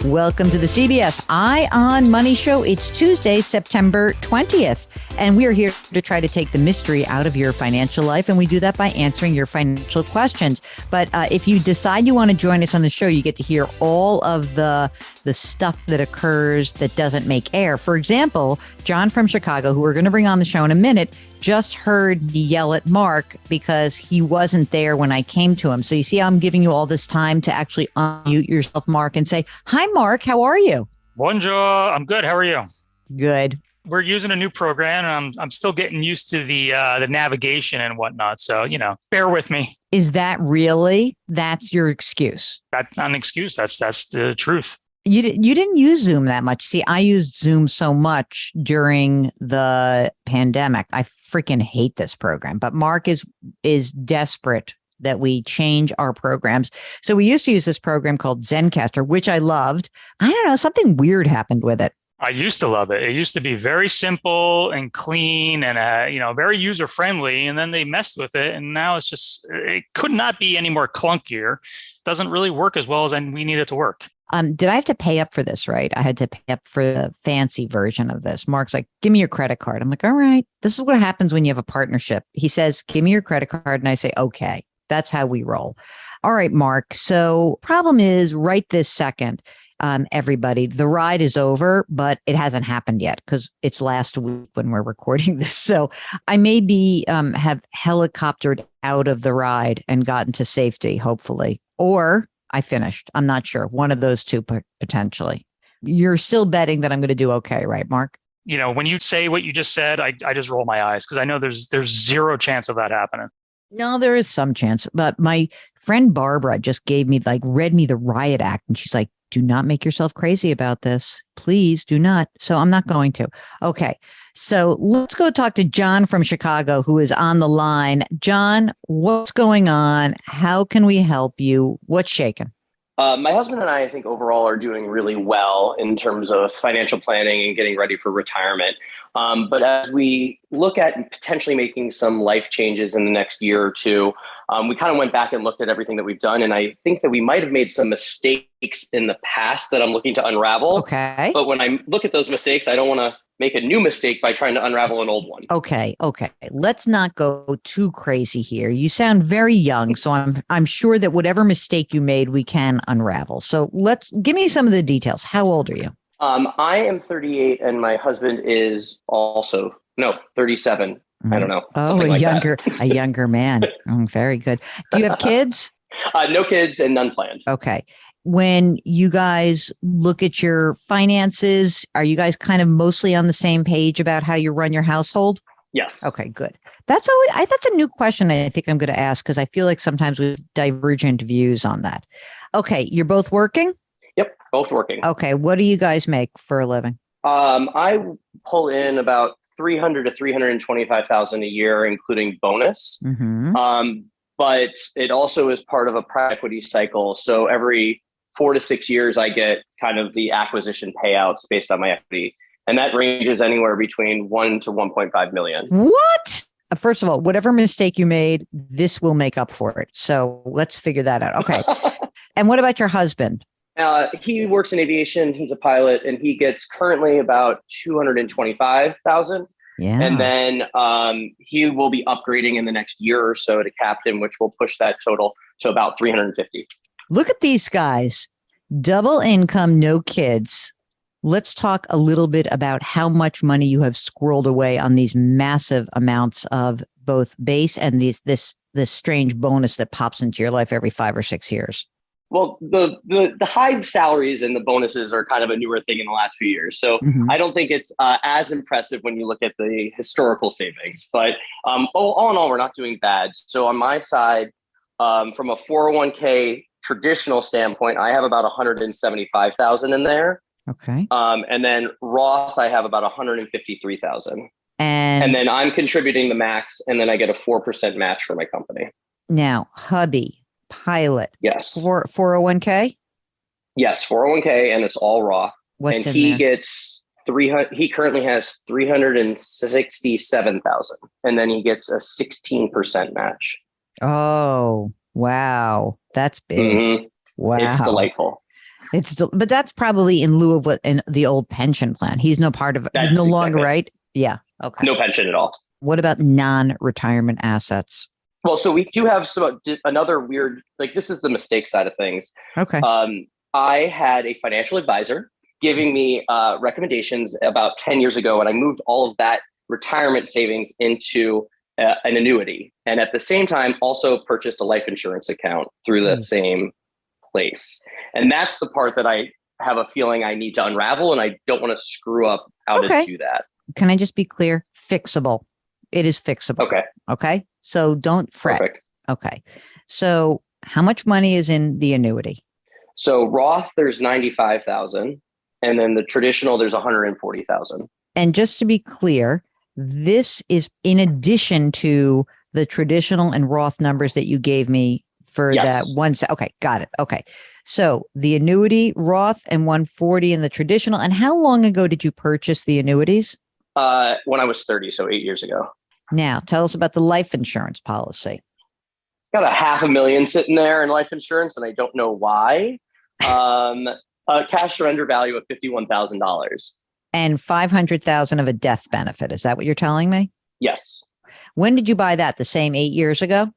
Welcome to the CBS Eye on Money Show. It's Tuesday, September 20th, and we are here to try to take the mystery out of your financial life, and we do that by answering your financial questions. But if you decide you want to join us on the show, you get to hear all of the stuff that occurs that doesn't make air. For example, John from Chicago, who we're going to bring on the show in a minute, just heard me yell at Mark because he wasn't there when I came to him. So you see, I'm giving you all this time to actually unmute yourself, Mark, and say, hi, Mark, how are you? Bonjour. I'm good. How are you? Good. We're using a new program, and I'm still getting used to the navigation and whatnot. So, bear with me. That's your excuse? That's not an excuse. That's the truth. You didn't use Zoom that much. See, I used Zoom so much during the pandemic. I freaking hate this program. But Mark is desperate that we change our programs. So we used to use this program called Zencaster, which I loved. I don't know, something weird happened with it. I used to love it. It used to be very simple and clean and very user friendly. And then they messed with it, and now it could not be any more clunkier. It doesn't really work as well as we need it to work. Did I have to pay up for this, right? I had to pay up for the fancy version of this. Mark's like, give me your credit card. I'm like, all right. This is what happens when you have a partnership. He says, give me your credit card. And I say, okay, that's how we roll. All right, Mark. So problem is right this second, everybody, the ride is over, but it hasn't happened yet because it's last week when we're recording this. So I maybe have helicoptered out of the ride and gotten to safety, hopefully, or I finished. I'm not sure. One of those two potentially. You're still betting that I'm going to do okay, right, Mark? When you say what you just said, I just roll my eyes because I know there's zero chance of that happening. No, there is some chance. But my friend Barbara just read me the riot act. And she's like, do not make yourself crazy about this. Please do not. So I'm not going to. Okay. So let's go talk to John from Chicago, who is on the line. John, what's going on? How can we help you? What's shaking? My husband and I think overall are doing really well in terms of financial planning and getting ready for retirement. But as we look at potentially making some life changes in the next year or two, we kind of went back and looked at everything that we've done. And I think that we might have made some mistakes in the past that I'm looking to unravel. Okay. But when I look at those mistakes, I don't want to make a new mistake by trying to unravel an old one. Okay. Let's not go too crazy here. You sound very young, so I'm sure that whatever mistake you made, we can unravel. So give me some of the details. How old are you? I am 38 and my husband is also 37. I don't know. Oh, a younger man. Oh, very good. Do you have kids? No kids and none planned. Okay. When you guys look at your finances, are you guys kind of mostly on the same page about how you run your household? Yes. Okay, good. That's a new question I think I'm going to ask because I feel like sometimes we have divergent views on that. Okay, you're both working? Yep, both working. Okay, what do you guys make for a living? I pull in about $300,000 to $325,000 a year, including bonus. Mm-hmm. But it also is part of a private equity cycle. So every 4 to 6 years, I get kind of the acquisition payouts based on my equity. And that ranges anywhere between 1 to 1.5 million. What? First of all, whatever mistake you made, this will make up for it. So let's figure that out. Okay. And what about your husband? He works in aviation. He's a pilot, and he gets currently about $225,000. Yeah. And then he will be upgrading in the next year or so to captain, which will push that total to about 350. Look at these guys. Double income, no kids. Let's talk a little bit about how much money you have squirreled away on these massive amounts of both base and this strange bonus that pops into your life every 5 or 6 years. Well, the high salaries and the bonuses are kind of a newer thing in the last few years. So I don't think it's as impressive when you look at the historical savings. But all in all, we're not doing bad. So on my side, from a 401k traditional standpoint, I have about 175,000 in there. Okay. And then Roth, I have about 153,000. And then I'm contributing the max, and then I get a 4% match for my company. Now, hubby, pilot. Yes. 401k? Yes, 401k, and it's all Roth. What's and in he there? Gets 300. He currently has 367,000, and then he gets a 16% match. Oh, wow. That's big. Mm-hmm. Wow. It's delightful. It's still, but that's probably in lieu of what in the old pension plan. He's no part of it. He's no longer, right? Yeah. Okay. No pension at all. What about non-retirement assets? Well, so we do have another weird, like this is the mistake side of things. Okay. I had a financial advisor giving me recommendations about 10 years ago, and I moved all of that retirement savings into an annuity. And at the same time, also purchased a life insurance account through that same place. And that's the part that I have a feeling I need to unravel, and I don't want to screw up how to do that. Can I just be clear? Fixable. It is fixable. Okay. Okay. So don't fret. Perfect. Okay. So how much money is in the annuity? So Roth, there's 95,000. And then the traditional, there's 140,000. And just to be clear, this is in addition to the traditional and Roth numbers that you gave me for that one. Okay. Got it. Okay. So the annuity, Roth, and 140 in the traditional. And how long ago did you purchase the annuities? When I was 30, so 8 years ago. Now, tell us about the life insurance policy. Got $500,000 sitting there in life insurance, and I don't know why. Cash surrender value of $51,000. And $500,000 of a death benefit. Is that what you're telling me? Yes. When did you buy that? The same 8 years ago?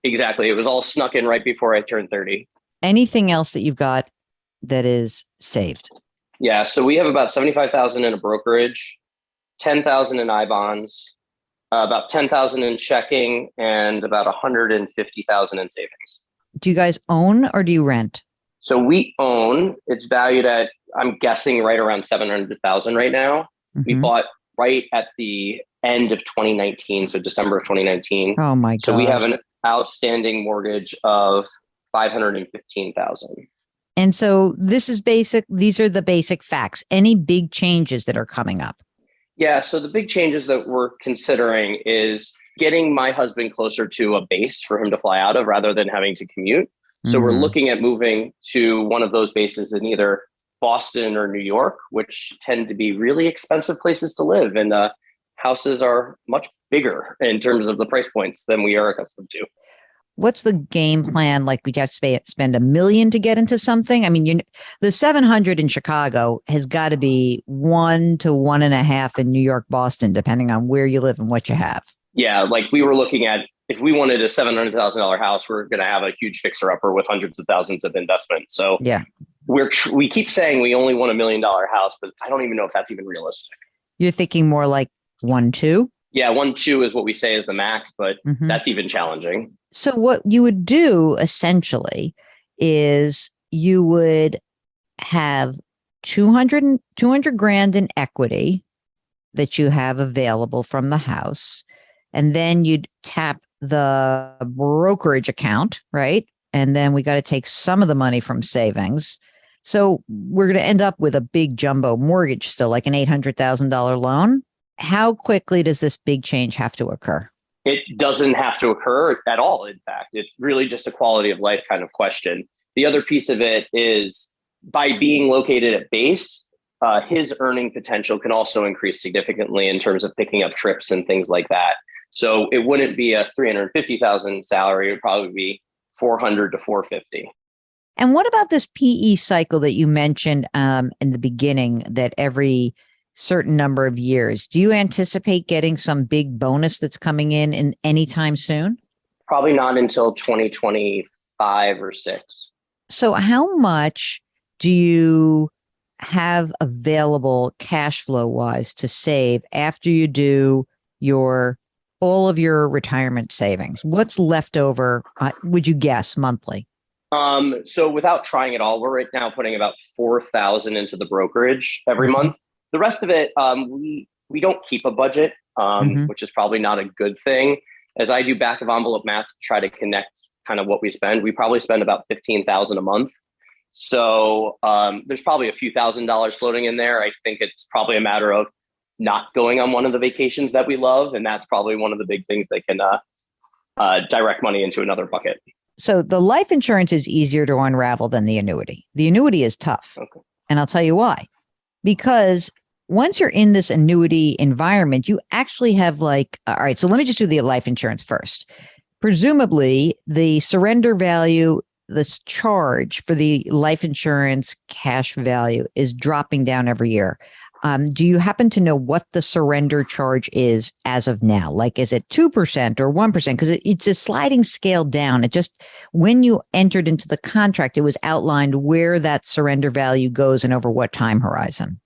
Exactly. It was all snuck in right before I turned 30. Anything else that you've got that is saved? Yeah. So we have about 75,000 in a brokerage, 10,000 in I bonds, about 10,000 in checking, and about 150,000 in savings. Do you guys own or do you rent? So we own. It's valued at, I'm guessing, right around 700,000 right now. Mm-hmm. We bought right at the end of 2019, so December of 2019. Oh my God! So we have an outstanding mortgage of 515,000. And so this is basic. These are the basic facts. Any big changes that are coming up? Yeah. So the big changes that we're considering is getting my husband closer to a base for him to fly out of rather than having to commute. So we're looking at moving to one of those bases in either Boston or New York, which tend to be really expensive places to live. And houses are much bigger in terms of the price points than we are accustomed to. What's the game plan? Like, would you have to spend $1 million to get into something? I mean, the 700 in Chicago has got to be 1 to 1.5 in New York, Boston, depending on where you live and what you have. Yeah, like we were looking at, if we wanted a $700,000 house, we're going to have a huge fixer-upper with hundreds of thousands of investment. So yeah, we keep saying we only want $1 million house, but I don't even know if that's even realistic. You're thinking more like 1.2? Yeah, 1.2 is what we say is the max, but that's even challenging. So what you would do essentially is you would have 200 grand in equity that you have available from the house. And then you'd tap the brokerage account, right? And then we got to take some of the money from savings. So we're going to end up with a big jumbo mortgage still, like an $800,000 loan. How quickly does this big change have to occur? It doesn't have to occur at all. In fact, it's really just a quality of life kind of question. The other piece of it is by being located at base, his earning potential can also increase significantly in terms of picking up trips and things like that. So it wouldn't be a 350,000 salary. It would probably be 400 to 450. And what about this PE cycle that you mentioned in the beginning, that every certain number of years, do you anticipate getting some big bonus that's coming in anytime soon? Probably not until 2025 or 6. So how much do you have available cash flow wise to save after you do all of your retirement savings? What's left over, would you guess, monthly? So without trying it all, we're right now putting about 4,000 into the brokerage every month. The rest of it, we don't keep a budget, which is probably not a good thing. As I do back of envelope math to try to connect kind of what we spend, we probably spend about 15,000 a month. So there's probably a few $1,000s floating in there. I think it's probably a matter of not going on one of the vacations that we love. And that's probably one of the big things that can direct money into another bucket. So the life insurance is easier to unravel than the annuity. The annuity is tough. Okay. And I'll tell you why. Because once you're in this annuity environment, you actually have all right, so let me just do the life insurance first. Presumably, the surrender value this charge for the life insurance cash value is dropping down every year. Do you happen to know what the surrender charge is as of now? Like, is it 2% or 1%? Because it's a sliding scale down. It just, when you entered into the contract, it was outlined where that surrender value goes and over what time horizon.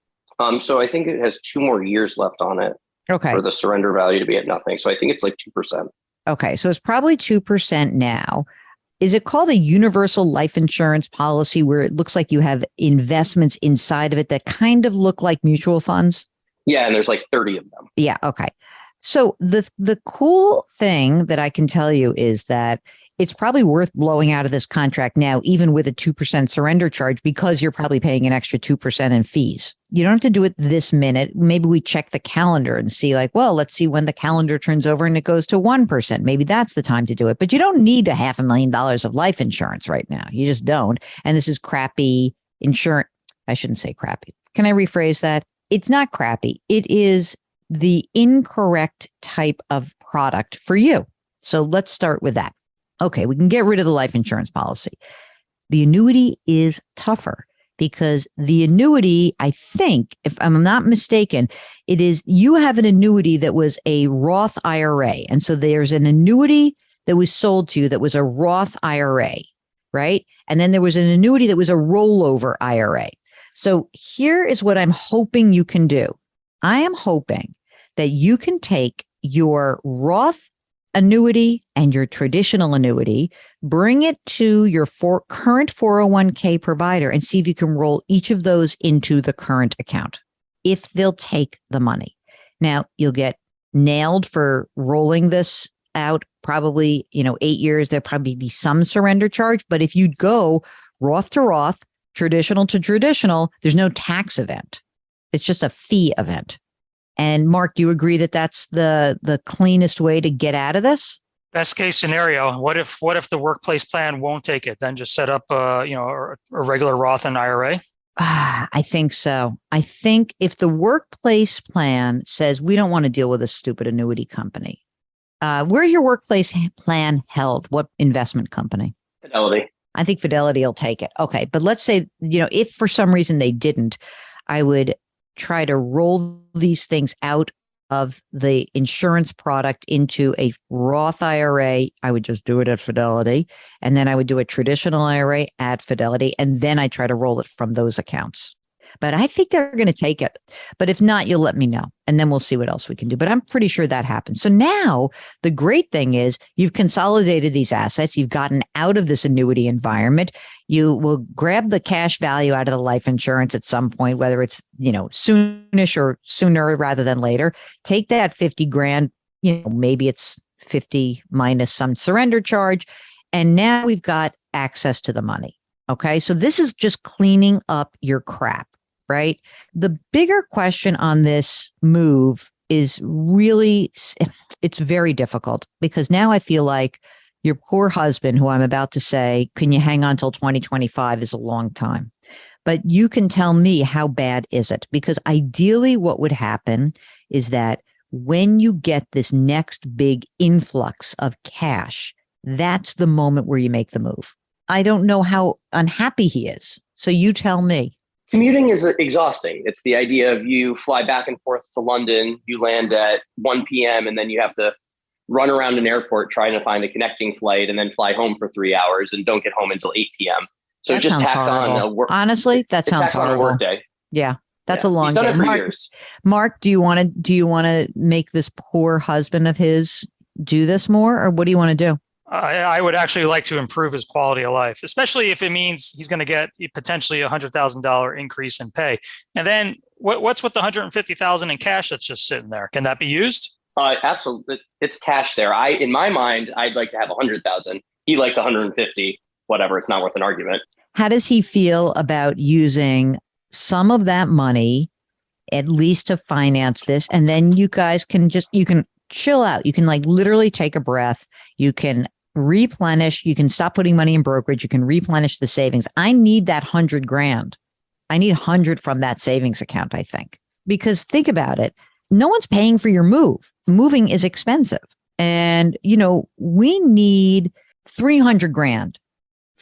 So I think it has 2 more years left on it. Okay. For the surrender value to be at nothing. So I think it's like 2%. Okay. So it's probably 2% now. Is it called a universal life insurance policy where it looks like you have investments inside of it that kind of look like mutual funds? Yeah, and there's like 30 of them. Yeah, okay. So the cool thing that I can tell you is that it's probably worth blowing out of this contract now, even with a 2% surrender charge, because you're probably paying an extra 2% in fees. You don't have to do it this minute. Maybe we check the calendar and see like, well, let's see when the calendar turns over and it goes to 1%. Maybe that's the time to do it. But you don't need $500,000 of life insurance right now. You just don't. And this is crappy insurance. I shouldn't say crappy. Can I rephrase that? It's not crappy. It is the incorrect type of product for you. So let's start with that. Okay, we can get rid of the life insurance policy. The annuity is tougher because the annuity, I think, if I'm not mistaken, it is you have an annuity that was a Roth IRA. And so there's an annuity that was sold to you that was a Roth IRA, right? And then there was an annuity that was a rollover IRA. So here is what I'm hoping you can do. I am hoping that you can take your Roth annuity and your traditional annuity, bring it to your current 401k provider and see if you can roll each of those into the current account, if they'll take the money. Now, you'll get nailed for rolling this out probably, 8 years. There'll probably be some surrender charge. But if you go Roth to Roth, traditional to traditional, there's no tax event. It's just a fee event. And Mark, do you agree that that's the cleanest way to get out of this? Best case scenario. What if the workplace plan won't take it? Then just set up a regular Roth and IRA. I think so. I think if the workplace plan says we don't want to deal with a stupid annuity company, where's your workplace plan held? What investment company? Fidelity. I think Fidelity will take it. Okay, but let's say if for some reason they didn't, I would try to roll these things out of the insurance product into a Roth IRA. I would just do it at Fidelity. And then I would do a traditional IRA at Fidelity. And then I try to roll it from those accounts. But I think they're going to take it. But if not, you'll let me know. And then we'll see what else we can do. But I'm pretty sure that happens. So now the great thing is you've consolidated these assets. You've gotten out of this annuity environment. You will grab the cash value out of the life insurance at some point, whether it's, soonish or sooner rather than later. Take that 50 grand, maybe it's 50 minus some surrender charge. And now we've got access to the money. Okay. So this is just cleaning up your crap. Right. The bigger question on this move is really, it's very difficult because now I feel like your poor husband, who I'm about to say, can you hang on till 2025 is a long time. But you can tell me how bad is it? Because ideally what would happen is that when you get this next big influx of cash, that's the moment where you make the move. I don't know how unhappy he is. So you tell me. Commuting is exhausting. It's the idea of you fly back and forth to London, you land at 1 p.m., and then you have to run around an airport trying to find a connecting flight and then fly home for 3 hours and don't get home until 8 p.m. So that just tacks horrible. on a work. Honestly, that sounds horrible. On a work day. Yeah, that's a long He's done day. it for years. Mark, do you want to make this poor husband of his do this more, or what do you want to do? I would actually like to improve his quality of life, especially if it means he's going to get potentially $100,000 increase in pay. And then what's with the $150,000 in cash that's just sitting there? Can that be used? Absolutely, it's cash there. In my mind, I'd like to have 100,000. He likes 150. Whatever, it's not worth an argument. How does he feel about using some of that money, at least to finance this, and then you guys can chill out. You can literally take a breath. You can replenish. You can stop putting money in brokerage. You can replenish the savings. I need that 100 grand. I need 100 from that savings account, I think, because think about it. No one's paying for your move. Moving is expensive. And, we need 300 grand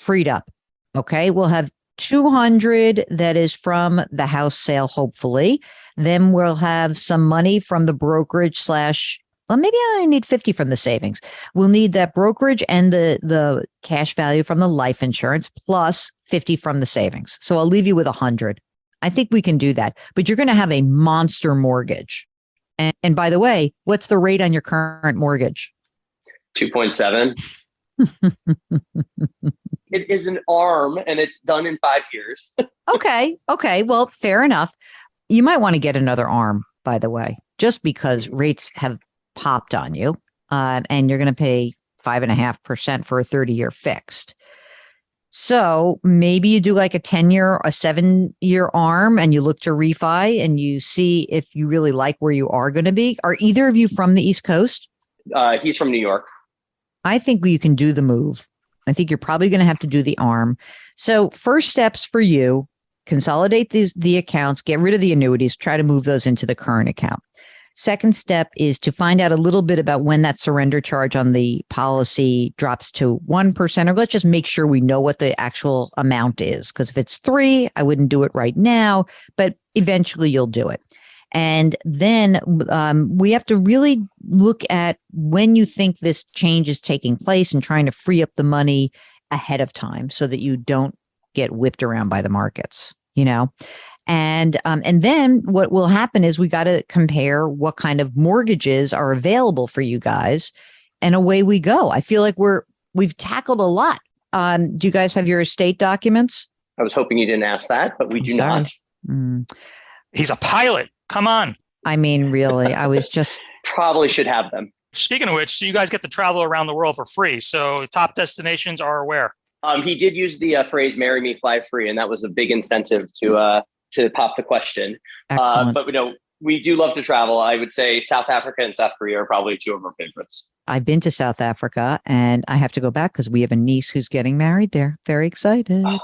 freed up. Okay. We'll have 200 that is from the house sale, hopefully. Then we'll have some money from the brokerage well, maybe I only need 50 from the savings. We'll need that brokerage and the cash value from the life insurance plus 50 from the savings. So I'll leave you with 100. I think we can do that. But you're going to have a monster mortgage. And by the way, what's the rate on your current mortgage? 2.7. It is an ARM and it's done in 5 years. Okay. Well, fair enough. You might want to get another ARM, by the way, just because rates have popped on you, and you're going to pay 5.5% for a 30-year fixed. So maybe you do like a 10-year, a 7-year ARM, and you look to refi and you see if you really like where you are going to be. Are either of you from the East Coast? He's from New York. I think you can do the move. I think you're probably going to have to do the ARM. So first steps for you, consolidate the accounts, get rid of the annuities, try to move those into the current account. Second step is to find out a little bit about when that surrender charge on the policy drops to 1%, or let's just make sure we know what the actual amount is. Because if it's 3, I wouldn't do it right now, but eventually you'll do it. And then we have to really look at when you think this change is taking place and trying to free up the money ahead of time so that you don't get whipped around by the markets, And then what will happen is we got to compare what kind of mortgages are available for you guys, and away we go. I feel like we've tackled a lot. Do you guys have your estate documents? I was hoping you didn't ask that, but we do not. He's a pilot. Come on. I mean, really, I was just probably should have them. Speaking of which, you guys get to travel around the world for free. So top destinations are where? He did use the phrase "marry me, fly free," and that was a big incentive to pop the question. But we do love to travel. I would say South Africa and South Korea are probably 2 of our favorites. I've been to South Africa and I have to go back because we have a niece who's getting married there. Very excited. Oh.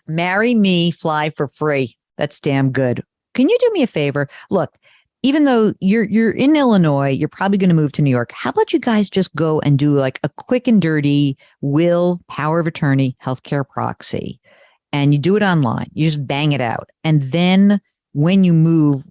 Marry me, fly for free. That's damn good. Can you do me a favor? Look, even though you're in Illinois, you're probably going to move to New York. How about you guys just go and do like a quick and dirty will, power of attorney, healthcare proxy, and you do it online. You just bang it out. And then when you move,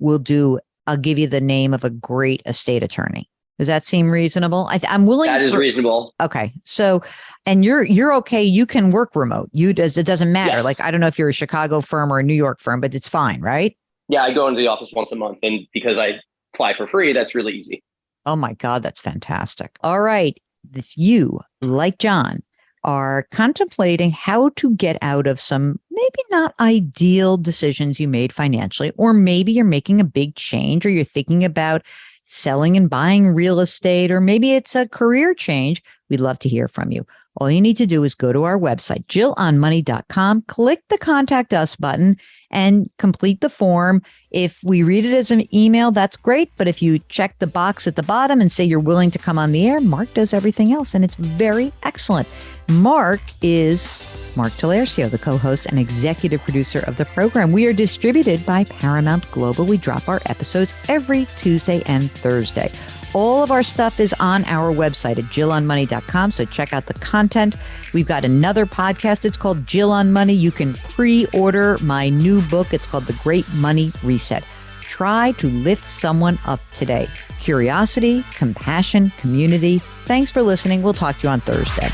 I'll give you the name of a great estate attorney. Does that seem reasonable? I'm willing. That is reasonable. Okay. So, and you're okay. You can work remote. It doesn't matter. Yes. Like, I don't know if you're a Chicago firm or a New York firm, but it's fine, right? Yeah, I go into the office once a month, and because I fly for free, that's really easy. Oh my God, that's fantastic. All right. If you, like John, are contemplating how to get out of some maybe not ideal decisions you made financially, or maybe you're making a big change, or you're thinking about selling and buying real estate, or maybe it's a career change, we'd love to hear from you. All you need to do is go to our website, jillonmoney.com, click the Contact Us button, and complete the form. If we read it as an email, that's great. But if you check the box at the bottom and say you're willing to come on the air, Mark does everything else, and it's very excellent. Mark is Mark Talercio, the co-host and executive producer of the program. We are distributed by Paramount Global. We drop our episodes every Tuesday and Thursday. All of our stuff is on our website at jillonmoney.com, so check out the content. We've got another podcast. It's called Jill on Money. You can pre-order my new book. It's called The Great Money Reset. Try to lift someone up today. Curiosity, compassion, community. Thanks for listening. We'll talk to you on Thursday.